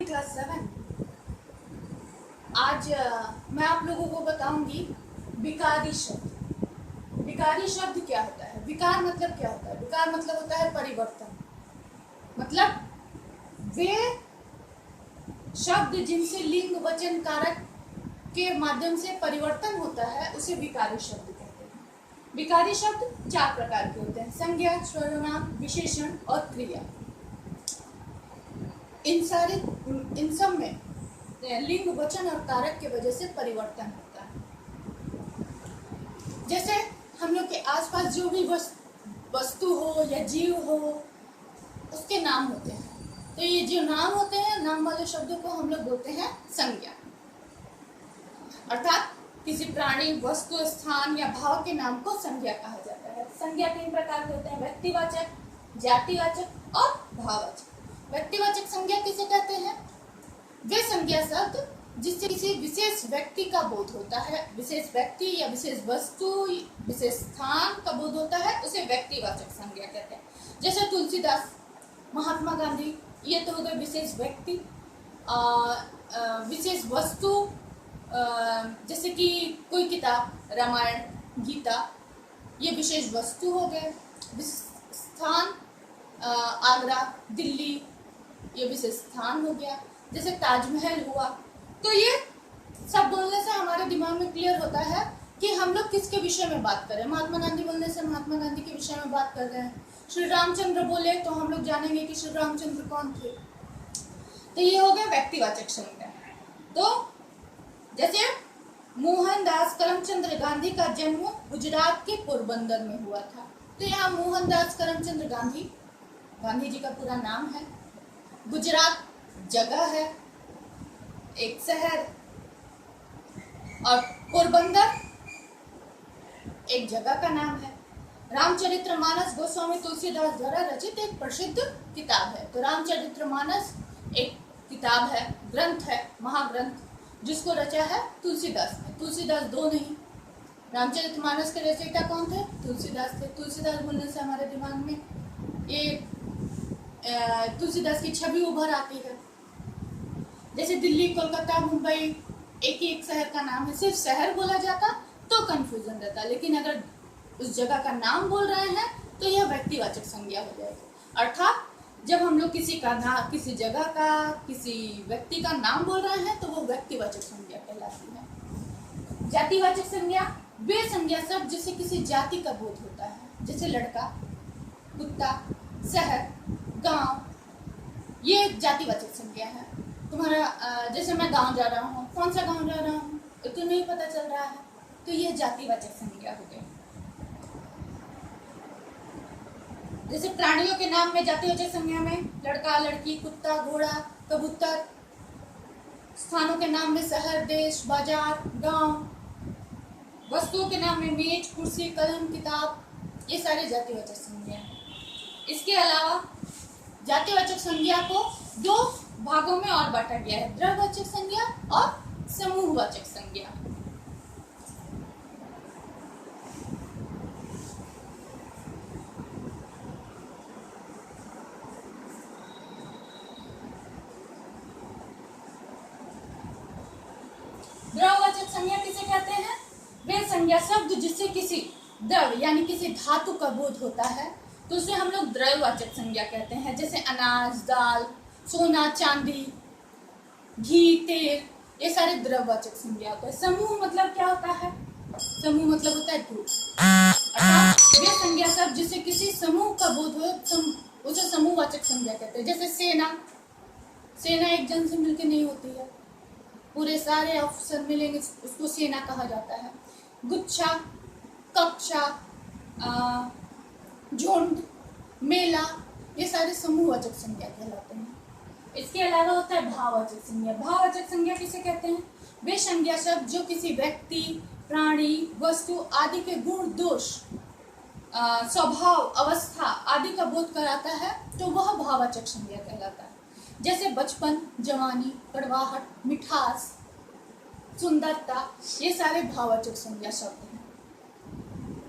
Class 7। आज मैं आप लोगों को बताऊंगी विकारी शब्द। विकारी शब्द क्या होता है? विकार मतलब क्या होता है? विकार मतलब होता है परिवर्तन। मतलब वे शब्द जिनसे लिंग वचन कारक के माध्यम से परिवर्तन होता है उसे विकारी शब्द कहते हैं। विकारी शब्द 4 प्रकार के होते हैं: संज्ञा, सर्वनाम, विशेषण और क्रिया। इन सब में लिंग वचन और कारक की वजह से परिवर्तन होता है। जैसे हम लोग के आसपास जो भी वस्तु हो या जीव हो उसके नाम होते हैं, तो ये जो नाम होते हैं, नाम वाले शब्दों को हम लोग बोलते हैं संज्ञा। अर्थात किसी प्राणी, वस्तु, स्थान या भाव के नाम को संज्ञा कहा जाता है। संज्ञा 3 प्रकार के होते हैं: व्यक्तिवाचक, जातिवाचक और भाववाचक। व्यक्तिवाचक संज्ञा किसे कहते हैं? वे संज्ञा शब्द जिससे किसी विशेष व्यक्ति का बोध होता है, विशेष व्यक्ति या विशेष वस्तु, विशेष स्थान का बोध होता है, उसे व्यक्तिवाचक संज्ञा कहते हैं। जैसे तुलसीदास, महात्मा गांधी, ये तो हो गए विशेष व्यक्ति। विशेष वस्तु जैसे कि कोई किताब, रामायण, गीता, ये विशेष वस्तु हो गए। स्थान आगरा, दिल्ली, ये विशेष स्थान हो गया। जैसे ताजमहल हुआ। तो ये सब बोलने से हमारे दिमाग में क्लियर होता है कि हम लोग किसके विषय में बात कर रहे हैं। महात्मा गांधी बोलने से महात्मा गांधी के विषय में बात कर रहे हैं। श्री रामचंद्र बोले तो हम लोग जानेंगे कि श्री रामचंद्र कौन थे। तो ये हो गया व्यक्तिवाचक संज्ञा। तो जैसे मोहनदास करमचंद गांधी का जन्म गुजरात के पोरबंदर में हुआ था। तो यहाँ मोहनदास करमचंद गांधी, गांधी जी का पूरा नाम है। गुजरात जगह है, एक शहर, और पोरबंदर एक जगह का नाम है। रामचरितमानस गोस्वामी तुलसीदास द्वारा रचित एक प्रसिद्ध किताब है। तो रामचरितमानस एक किताब है, ग्रंथ है, महाग्रंथ, जिसको रचा है तुलसीदास ने। तुलसीदास 2 नहीं, रामचरितमानस के रचयिता कौन थे? तुलसीदास थे। तुलसीदास बोलने से हमारे दिमाग में ये तुलसीदास की छवि उभर आती है। जैसे दिल्ली, कोलकाता, मुंबई एक ही एक शहर का नाम है। सिर्फ शहर बोला जाता तो कंफ्यूजन रहता, लेकिन अगर उस जगह का नाम बोल रहे हैं तो यह व्यक्तिवाचक संज्ञा हो जाएगी। अर्थात जब हम लोग किसी का नाम, किसी जगह का, किसी व्यक्ति का नाम बोल रहे हैं तो वो व्यक्तिवाचक संज्ञा कहलाती है। जातिवाचक संज्ञा वे संज्ञा शब्द जिससे किसी जाति का बोध होता है। जैसे लड़का, कुत्ता, शहर, गांव, ये जातिवाचक संज्ञा है। तुम्हारा जैसे मैं गांव जा रहा हूँ, कौन सा गांव जा रहा हूँ तो नहीं पता चल रहा है, तो ये जातिवाचक संज्ञा हो गई। जैसे प्राणियों के नाम में जातिवाचक संज्ञा में लड़का, लड़की, कुत्ता, घोड़ा, कबूतर। स्थानों के नाम में शहर, देश, बाजार, गांव। वस्तुओं के नाम में मेज, कुर्सी, कलम, किताब, ये सारे जातिवाचक संज्ञा हैं। इसके अलावा जातिवाचक संज्ञा को 2 भागों में और बांटा गया है: द्रव्यवाचक संज्ञा और समूहवाचक संज्ञा। द्रव्यवाचक संज्ञा किसे कहते हैं? वे संज्ञा शब्द जिससे किसी द्रव्य यानी किसी धातु का बोध होता है तो उसे हम लोग द्रव्यवाचक संज्ञा कहते हैं। जैसे अनाज, दाल, सोना, चांदी, घी, तेल, ये सारे द्रव्यवाचक संज्ञा होते हैं। समूह मतलब क्या होता है? समूह मतलब होता है ग्रुप। अर्थात वे संज्ञा शब्द जिससे किसी समूह का बोध हो उसे समूहवाचक संज्ञा कहते हैं। जैसे सेना, सेना एक जन से मिलकर नहीं होती है, पूरे सारे अफसर मिलेंगे, उसको सेना कहा जाता है। गुच्छा, कक्षा, झुंड, मेला, ये सारे समूहवाचक संज्ञा कहलाते हैं। इसके अलावा होता है भाववाचक संज्ञा। भाववाचक संज्ञा किसे कहते हैं? वे संज्ञा शब्द जो किसी व्यक्ति, प्राणी, वस्तु आदि के गुण, दोष, स्वभाव, अवस्था आदि का बोध कराता है तो वह भाववाचक संज्ञा कहलाता है। जैसे बचपन, जवानी, कड़वाहट, मिठास, सुंदरता, ये सारे भाववाचक संज्ञा शब्द हैं।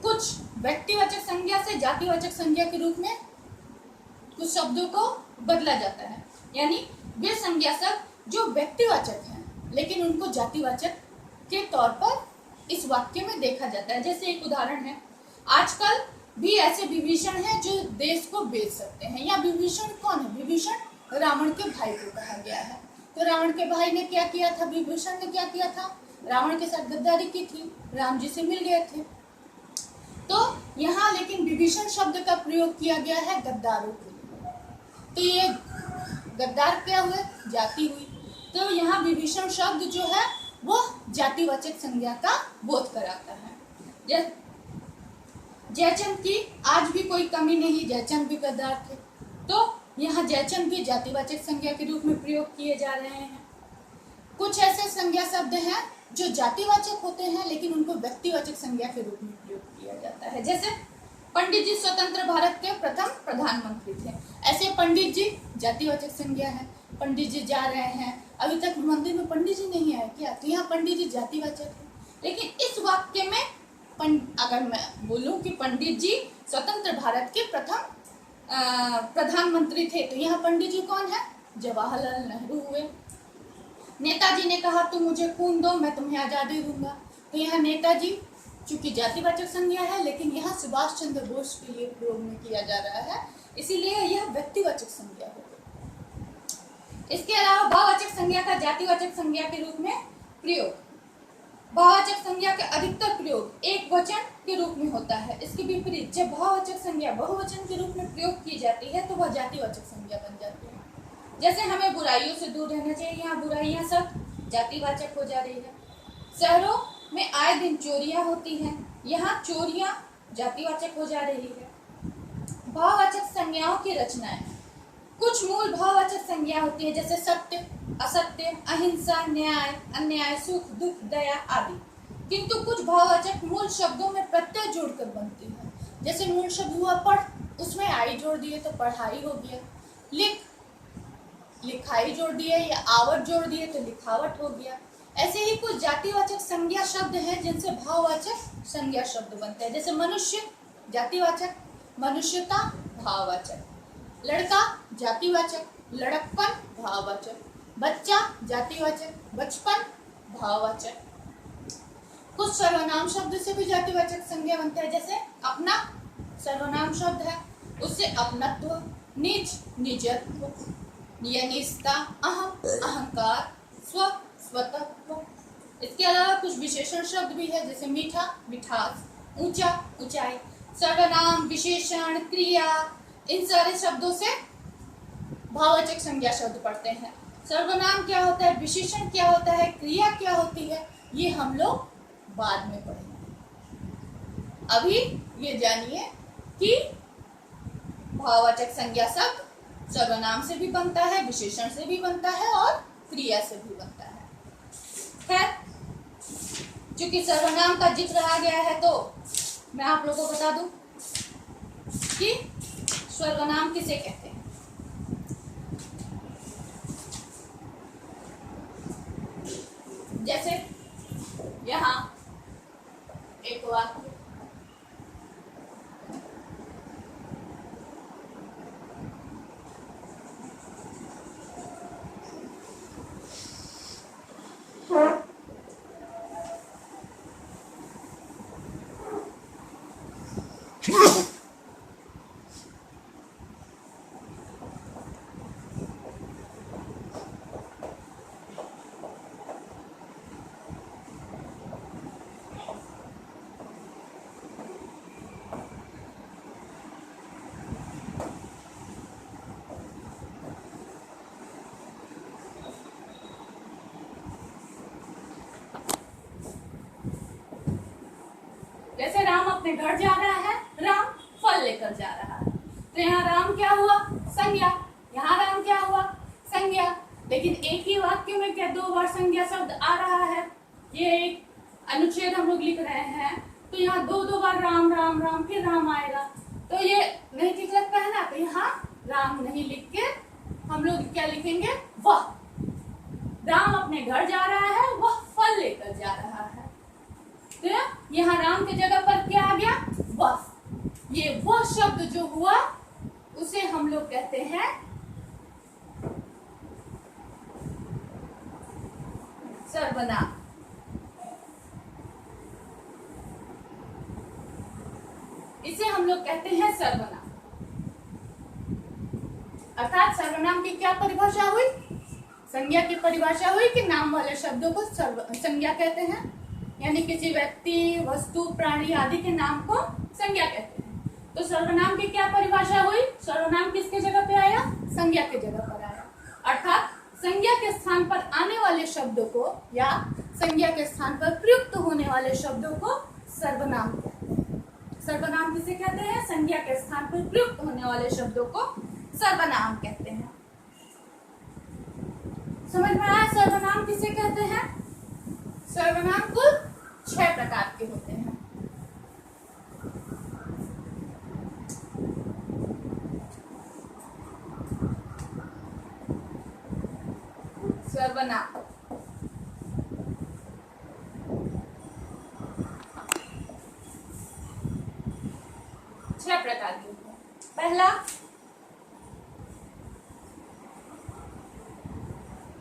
कुछ व्यक्तिवाचक संज्ञा से जातिवाचक संज्ञा के रूप में कुछ शब्दों को बदला जाता है, यानी वे संज्ञा शब्द जो व्यक्तिवाचक हैं लेकिन उनको जातिवाचक के तौर पर इस वाक्य में देखा जाता है। जैसे एक उदाहरण है, आजकल भी ऐसे विभीषण हैं जो देश को बेच सकते हैं। या विभीषण कौन है? विभीषण रावण के भाई को कहा गया है। तो रावण के भाई ने क्या किया था? विभीषण ने क्या किया था? रावण के साथ गद्दारी की थी, राम जी से मिल गए थे। तो यहाँ लेकिन विभीषण शब्द का प्रयोग किया गया है गद्दारों के लिए। तो ये गद्दार क्या हुए? जाति हुई। तो यहाँ विभीषण शब्द जो है वो जातिवाचक संज्ञा का बोध कराता है। जयचंद की आज भी कोई कमी नहीं, जयचंद भी गद्दार थे। तो यहाँ जयचंद भी जातिवाचक संज्ञा के रूप में प्रयोग किए जा रहे हैं। कुछ ऐसे संज्ञा शब्द हैं जो जातिवाचक होते हैं लेकिन उनको व्यक्तिवाचक संज्ञा के रूप में प्रयोग किया जाता है। जैसे पंडित जी स्वतंत्र भारत के प्रथम प्रधानमंत्री थे। ऐसे पंडित जी जातिवाचक संज्ञा है। पंडित जी जा रहे हैं, अभी तक मंदिर में पंडित जी नहीं आए क्या? तो यहाँ पंडित जी जातिवाचक है। लेकिन इस वाक्य में अगर मैं बोलूं कि पंडित जी स्वतंत्र भारत के प्रथम प्रधानमंत्री थे, तो यहाँ पंडित जी कौन है? जवाहरलाल नेहरू हुए। नेताजी ने कहा तुम मुझे खून दो, मैं तुम्हें आजादी दूंगा। तो यहाँ नेताजी चूंकि जातिवाचक संज्ञा है लेकिन यहाँ सुभाष चंद्र बोस के लिए प्रयोग में किया जा रहा है, इसीलिए यह व्यक्तिवाचक संज्ञा हो गई। इसके अलावा भाववाचक संज्ञा का जातिवाचक संज्ञा के रूप में प्रयोग। भाववाचक संज्ञा के अधिकतर प्रयोग एक वचन के रूप में होता है। इसके विपरीत जब भाववाचक संज्ञा बहुवचन के रूप में प्रयोग की जाती है तो वह जातिवाचक संज्ञा बन जाती है। जैसे हमें बुराइयों से दूर रहना चाहिए, यहाँ बुराइयां सब जातिवाचक हो जा रही है। शहरों में आए दिन चोरियां होती हैं, यहाँ चोरियां जातिवाचक हो जा रही है। भाववाचक संज्ञाओं की रचनाएं। कुछ मूल भाववाचक संज्ञा होती है जैसे सत्य, असत्य, अहिंसा, न्याय, अन्याय, सुख, दुख, दया आदि। किंतु कुछ भाववाचक मूल शब्दों में प्रत्यय जोड़कर बनती है। जैसे मूल शब्द हुआ पढ़, उसमें आई जोड़ दिए तो पढ़ाई हो गया। लिख, लिखाई जोड़ दिए, या आवट जोड़ दिए तो लिखावट हो गया। ऐसे ही कुछ जातिवाचक संज्ञा शब्द हैं जिनसे भाववाचक संज्ञा शब्द बनते हैं। जैसे मनुष्य जातिवाचक, मनुष्यता भाववाचक, लड़का जातिवाचक, लड़कपन भाववाचक, बच्चा जातिवाचक, बचपन भाववाचक। कुछ सर्वनाम शब्द से भी जातिवाचक संज्ञा बनते हैं। जैसे अपना सर्वनाम शब्द है, उससे अपनत्व, निज निजत्व, नियनिष्ठता, अहम अहंकार, स्व स्वतत्व। इसके अलावा कुछ विशेषण शब्द भी है जैसे मीठा मिठास, ऊंचा ऊंचाई। सर्वनाम, विशेषण, क्रिया, इन सारे शब्दों से भाववाचक संज्ञा शब्द पढ़ते हैं। सर्वनाम क्या होता है, विशेषण क्या होता है, क्रिया क्या होती है, ये हम लोग बाद में पढ़ेंगे। अभी ये जानिए कि भाववाचक संज्ञा शब्द सर्वनाम से भी बनता है, विशेषण से भी बनता है और क्रिया से भी बनता है। खैर, चूंकि सर्वनाम का जिक्र आ गया है तो मैं आप लोगों को बता दूं कि सर्वनाम किसे कहते हैं। जैसे यहाँ एक वाक्य, जैसे राम अपने घर जा रहा है, राम फल लेकर जा रहा है। तो यहाँ राम क्या हुआ, संज्ञा। यहाँ राम क्या हुआ, संज्ञा। लेकिन एक ही वाक्य में क्या दो बार संज्ञा शब्द आ रहा है? ये एक अनुच्छेद हम लोग लिख रहे हैं तो यहाँ दो बार राम राम राम फिर राम आएगा, तो ये नहीं ठीक लगता है ना। तो यहाँ राम नहीं लिख के हम लोग क्या लिखेंगे, वह। राम अपने घर जा रहा है, वह फल लेकर जा रहा है। तो यहाँ राम की जगह पर क्या आ गया, वह। ये वह शब्द जो हुआ उसे हम लोग कहते हैं सर्वनाम। इसे हम लोग कहते हैं सर्वनाम। अर्थात सर्वनाम की क्या परिभाषा हुई? संज्ञा की परिभाषा हुई कि नाम वाले शब्दों को संज्ञा कहते हैं, यानी किसी व्यक्ति, वस्तु, प्राणी आदि के नाम को संज्ञा कहते हैं। तो सर्वनाम की क्या परिभाषा हुई? सर्वनाम किसके जगह पे आया? संज्ञा के जगह पर आया। अर्थात संज्ञा के स्थान पर आने वाले शब्दों को या संज्ञा के स्थान पर प्रयुक्त होने वाले शब्दों को सर्वनाम कहते हैं। सर्वनाम किसे कहते हैं? संज्ञा के स्थान पर प्रयुक्त होने वाले शब्दों को सर्वनाम कहते हैं। समझ में आया सर्वनाम किसे कहते हैं? सर्वनाम कुल 6 प्रकार के होते हैं। सर्वनाम छह प्रकार के होते हैं। पहला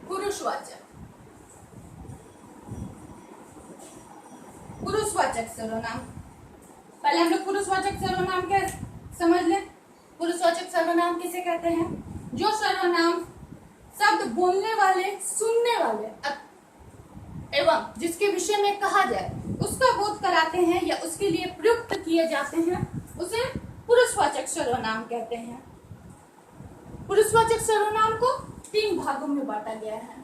पुरुषवाचक। पुरुषवाचक सर्वनाम। पहले हम लोग पुरुषवाचक सर्वनाम क्या समझ लें। पुरुषवाचक सर्वनाम किसे कहते हैं? जो सर्वनाम शब्द बोलने वाले, सुनने वाले एवं जिसके विषय में कहा जाए उसका बोध कराते हैं या उसके लिए प्रयुक्त किए जाते हैं, उसे पुरुषवाचक सर्वनाम कहते हैं। पुरुषवाचक सर्वनाम को 3 भागों में बांटा गया है।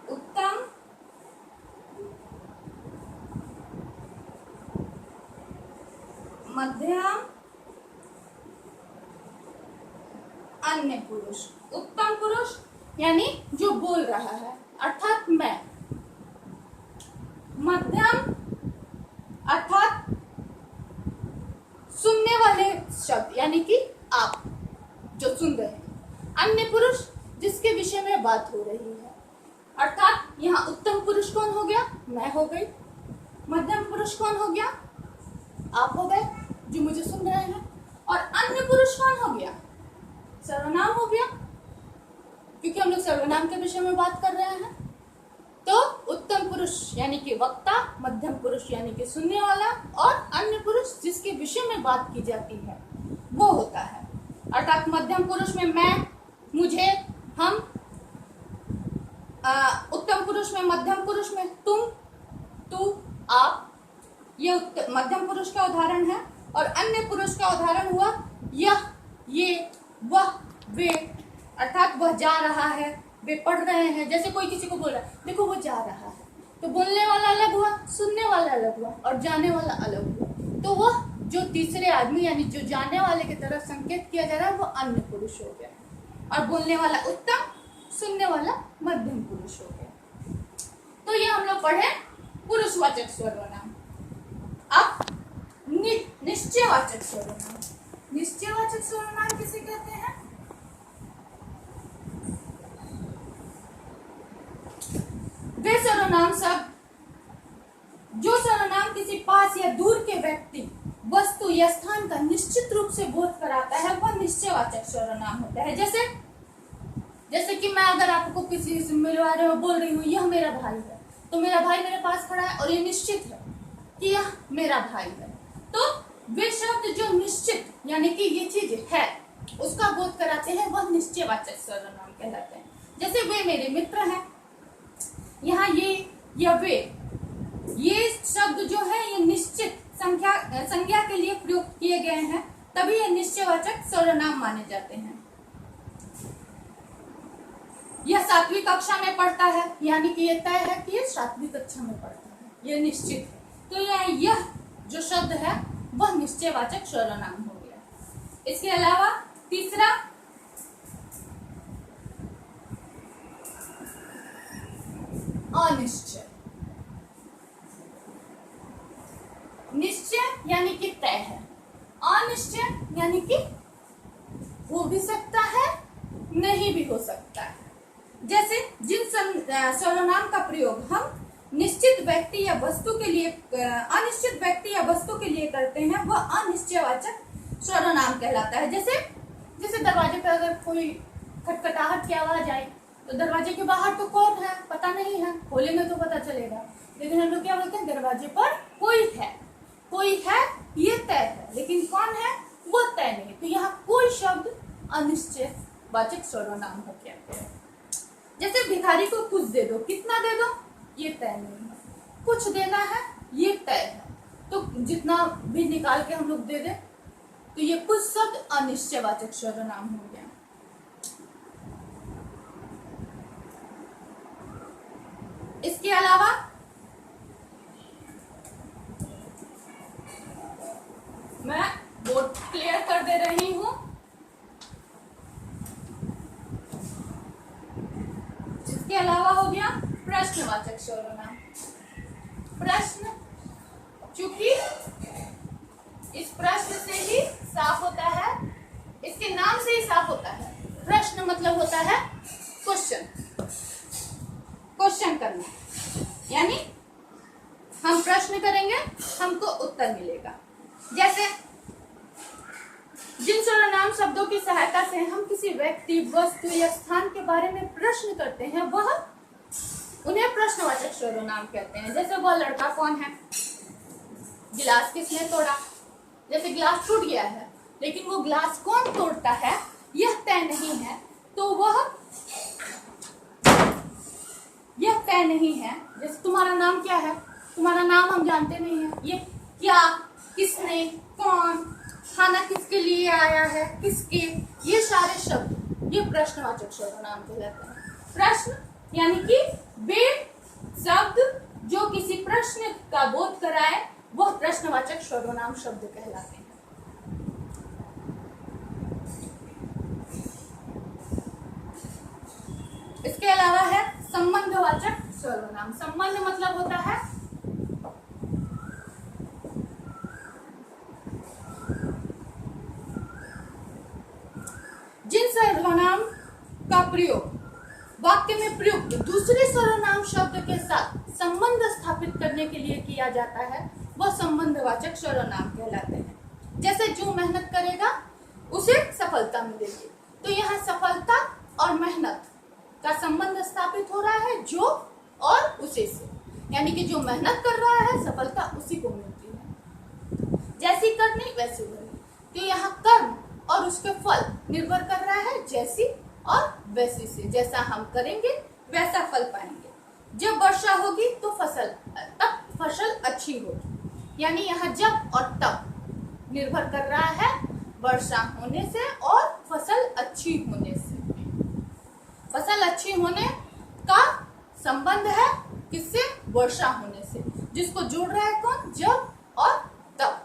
उत्तम, मध्यम, अन्य पुरुष। उत्तम पुरुष यानी जो बोल रहा है अर्थात मैं। मध्यम अर्थात सुनने वाले शब्द यानी कि आप जो सुन रहे हैं। अन्य पुरुष जिसके विषय में बात हो रही है। अर्थात यहाँ उत्तम पुरुष कौन हो गया? मैं हो गई। मध्यम पुरुष कौन हो गया? आप हो गए जो मुझे सुन रहे हैं। और अन्य पुरुष कौन हो गया? सर्वनाम हो गया, क्योंकि हम लोग सर्वनाम के विषय में बात कर रहे हैं। तो उत्तम पुरुष यानी कि वक्ता, मध्यम पुरुष यानी कि सुनने वाला, और अन्य पुरुष जिसके विषय में बात की जाती है वो होता है। अर्थात मध्यम पुरुष में मैं, मुझे, हम, उत्तम पुरुष में, मध्यम पुरुष में तुम, तू, आप, ये मध्यम पुरुष का उदाहरण है। और अन्य पुरुष का उदाहरण हुआ यह, ये, वह, वे। अर्थात वह जा रहा है, वे पढ़ रहे हैं। जैसे कोई किसी को बोल रहा है देखो वो जा रहा है, तो बोलने वाला अलग हुआ, सुनने वाला अलग हुआ और जाने वाला अलग हुआ। तो वह जो तीसरे आदमी यानी जो जाने वाले की तरफ संकेत किया जा रहा है वो अन्य पुरुष हो गया, और बोलने वाला उत्तम, सुनने वाला मध्यम पुरुष हो गया। तो ये हम लोग पढ़े पुरुषवाचक सर्वनाम। अब निश्चयवाचक सर्वनाम। निश्चयवाचक सर्वनाम किसे कहते हैं? वे सर्वनाम शब्द जो सर्वनाम किसी पास या दूर के व्यक्ति, वस्तु या स्थान का निश्चित रूप से बोध कराता है वह निश्चयवाचक सर्वनाम होता है। जैसे कि मैं अगर आपको किसी से मेरे बारे में बोल रही हूँ यह मेरा भाई है, तो मेरा भाई मेरे पास खड़ा है और ये निश्चित है कि यह मेरा भाई है। तो वे शब्द जो निश्चित यानी कि ये चीज है उसका बोध कराते हैं वह निश्चयवाचक सर्वनाम कहलाते हैं। जैसे वे मेरे मित्र हैं, यहाँ ये या वे, ये शब्द जो है ये निश्चित संज्ञा के लिए प्रयुक्त किए गए हैं, तभी ये निश्चयवाचक सर्वनाम माने जाते हैं। यह 7वीं कक्षा में पढ़ता है, यानी कि ये तय है कि ये 7वीं कक्षा में पढ़ता है, ये निश्चित है। तो यह जो शब्द है वह निश्चयवाचक सर्वनाम हो गया। इसके अलावा तीसरा अनिश्चय। निश्चय यानी कि तय है, अनिश्चय यानी कि हो भी सकता है, नहीं भी हो सकता है। जैसे जिन सर्वनाम का प्रयोग हम निश्चित व्यक्ति या वस्तु के लिए, अनिश्चित व्यक्ति या वस्तु के लिए करते हैं वह अनिश्चयवाचक सर्वनाम कहलाता है। जैसे अगर कोई खटखटाहट की आवाज आई तो दरवाजे के बाहर तो कौन है पता नहीं है, खोलेंगे तो पता चलेगा। लेकिन हम लोग क्या बोलते हैं, दरवाजे पर कोई है ये तय है, लेकिन कौन है वो तय नहीं। तो यहाँ कोई शब्द अनिश्चय वाचक सर्वनाम हो गया। जैसे भिखारी को कुछ दे दो, कितना दे दो ये तय नहीं है, कुछ देना है ये तय है, तो जितना भी निकाल के हम लोग दे दें, तो ये कुछ शब्द अनिश्चयवाचक सर्वनाम हो गया। इसके अलावा मैं बोर्ड क्लियर कर दे रही हूं। इसके अलावा हो गया प्रश्नवाचक सर्वनाम। प्रश्न, चूंकि इस प्रश्न से ही साफ होता है, इसके नाम से ही साफ होता है। प्रश्न मतलब होता है क्वेश्चन करना, यानी हम प्रश्न करेंगे हमको उत्तर मिलेगा। जैसे जिन सर्वनाम शब्दों की सहायता से हम किसी व्यक्ति, वस्तु या स्थान के बारे में प्रश्न करते हैं वह उन्हें प्रश्नवाचक सर्वनाम कहते हैं। जैसे वह लड़का कौन है, गिलास किसने तोड़ा। जैसे गिलास टूट गया है लेकिन वो गिलास कौन तोड़ता है यह तय नहीं है, तो यह तय नहीं है। जैसे तुम्हारा नाम क्या है, तुम्हारा नाम हम जानते नहीं है, ये क्या, किसने, कौन, खाना किसके लिए आया है, किसके, ये सारे शब्द ये प्रश्नवाचक सर्वनाम कहलाते हैं। प्रश्न यानी कि वे शब्द जो किसी प्रश्न का बोध कराए वह प्रश्नवाचक सर्वनाम शब्द कहलाते हैं। इसके अलावा है संबंधवाचक सर्वनाम। संबंध मतलब होता है जिन सर्वनाम का प्रयोग वाक्य में प्रयुक्त दूसरे सर्वनाम शब्द के साथ संबंध स्थापित करने के लिए किया जाता है वह संबंधवाचक सर्वनाम कहलाते हैं। जैसे जो मेहनत करेगा उसे सफलता मिलेगी, तो यहाँ सफलता और मेहनत का संबंध स्थापित हो रहा है जो और उसे से, यानी कि जो मेहनत कर रहा है सफलता उसी को मिलती है। जैसी करनी वैसी भरनी, तो यहाँ कर्म और उसके फल निर्भर कर रहा है जैसी और वैसी से। जैसा हम करेंगे वैसा फल पाएंगे। जब वर्षा होगी तो तब फसल अच्छी होगी, यानी यहाँ जब और तब निर्भर कर रहा है वर्षा होने से और फसल अच्छी होने से। फसल अच्छी होने का संबंध है किससे, वर्षा होने से, जिसको जोड़ रहा है कौन, जब और तब।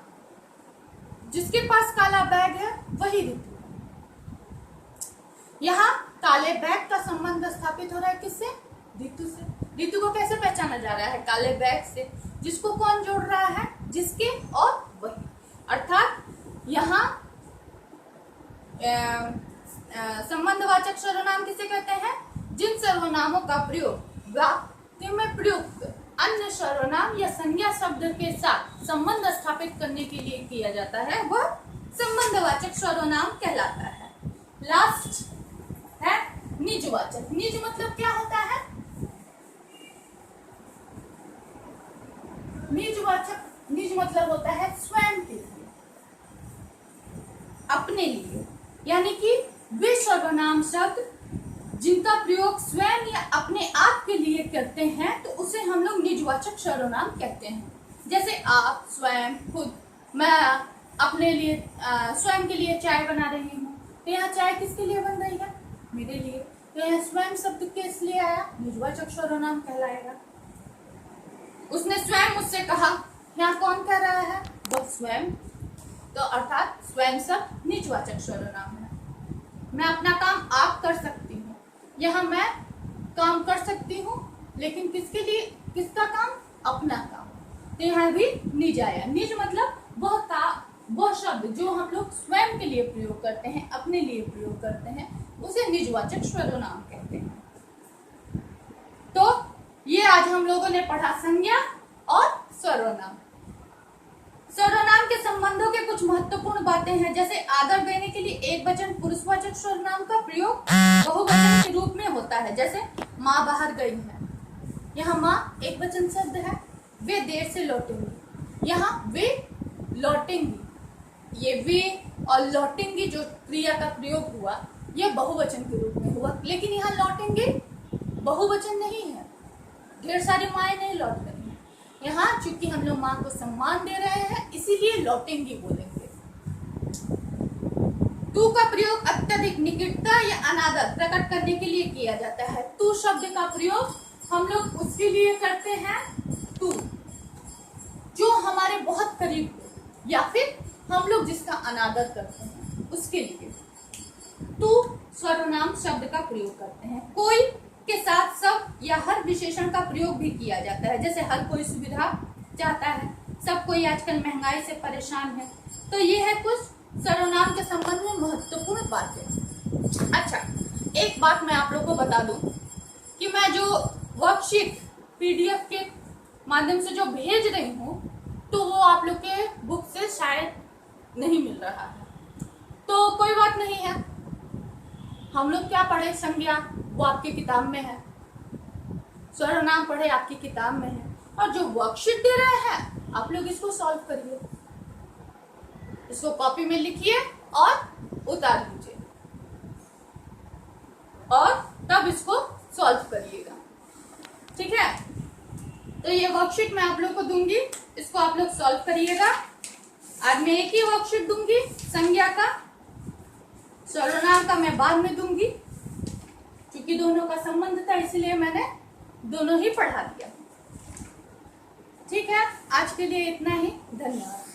जिसके पास काला बैग है वही ऋतु। यहाँ काले बैग का संबंध स्थापित हो रहा है किससे, ऋतु से। ऋतु को कैसे पहचाना जा रहा है, काले बैग से। जिसको कौन जोड़ रहा है, जिसके और वही। अर्थात यहाँ संबंधवाचक सर्वनाम किसे कहते हैं, जिन सर्वनामों का प्रयोग वाक्य में प्रयुक्त अन्य सर्वनाम या संज्ञा शब्द के साथ संबंध स्थापित करने के लिए किया जाता है वह संबंधवाचक सर्वनाम कहलाता है। लास्ट है निजवाचक। निज मतलब क्या होता है, निजवाचक, निज मतलब होता है स्वयं के लिए, अपने लिए, यानी कि वे सर्वनाम शब्द जिनका प्रयोग स्वयं या अपने आप के लिए करते हैं तो उसे हम लोग निजवाचक सर्वनाम कहते हैं। जैसे आप, स्वयं, खुद। मैं अपने लिए स्वयं के लिए चाय बना रही हूँ, तो यहाँ चाय किसके लिए बन रही है, मेरे लिए, तो यहाँ स्वयं शब्द किस लिए आया, निजवाचक सर्वनाम कहलाएगा। उसने स्वयं मुझसे कहा, यहाँ कौन कह रहा है, वह स्वयं, तो अर्थात स्वयं शब्द निजवाचक सर्वनाम है। मैं अपना काम आप कर सकती हूँ, यहाँ मैं काम कर सकती हूँ, लेकिन किसके लिए, किसका काम, अपना काम, तो यहाँ भी निज आया। निज मतलब वह शब्द जो हम लोग स्वयं के लिए प्रयोग करते हैं, अपने लिए प्रयोग करते हैं, उसे निजवाचक सर्वनाम कहते हैं। तो ये आज हम लोगों ने पढ़ा संज्ञा और सर्वनाम। सर्वनाम के संबंधों के कुछ महत्वपूर्ण बातें हैं, जैसे आदर देने के लिए एकवचन पुरुषवाचक सर्वनाम का प्रयोग बहुवचन के रूप में होता है। जैसे माँ बाहर गई है, यहाँ माँ एकवचन शब्द है। वे देर से लौटेंगे, यहाँ वे लौटेंगी। ये वे और लौटेंगी जो क्रिया का प्रयोग हुआ ये बहुवचन के रूप में हुआ, लेकिन यहाँ लौटेंगे बहुवचन नहीं है, ढेर सारी माएँ नहीं लौट रही हैं। यहाँ चूंकि हम लोग माँ को सम्मान दे रहे हैं इसीलिए लौटेंगी बोलेंगे। तू का प्रयोग अत्यधिक निकटता या अनादर प्रकट करने के लिए किया जाता है। तू शब्द का प्रयोग हम लोग उसके लिए करते हैं, तू जो हमारे बहुत करीब हो या फिर हम लोग जिसका अनादर करते हैं उसके लिए तू सर्वनाम शब्द का प्रयोग करते हैं। कोई के साथ सब या हर विशेषण का प्रयोग भी किया जाता है, जैसे हर कोई सुविधा चाहता है, सब कोई आजकल महंगाई से परेशान है। तो ये है कुछ सर्वनाम के संबंध में महत्वपूर्ण बातें। अच्छा, एक बात मैं आप लोगों को बता दूं कि मैं जो वर्कशीट पीडीएफ के माध्यम से जो भेज रही हूँ तो वो आप लोग के बुक से शायद नहीं मिल रहा है, तो कोई बात नहीं है। हम लोग क्या पढ़े, संज्ञा वो आपकी किताब में है, सर्वनाम पढ़े आपकी किताब में है, और जो वर्कशीट दे रहे हैं आप लोग इसको सॉल्व करिए, इसको कॉपी में लिखिए और उतार दीजिए और तब इसको सॉल्व करिएगा, ठीक है। तो ये वर्कशीट मैं आप लोग को दूंगी, इसको आप लोग सॉल्व करिएगा। आज मैं एक ही वर्कशीट दूंगी संज्ञा का, सर्वनाम का मैं बाद में दूंगी, क्योंकि दोनों का संबंध था इसलिए मैंने दोनों ही पढ़ा दिया। ठीक है, आज के लिए इतना ही, धन्यवाद।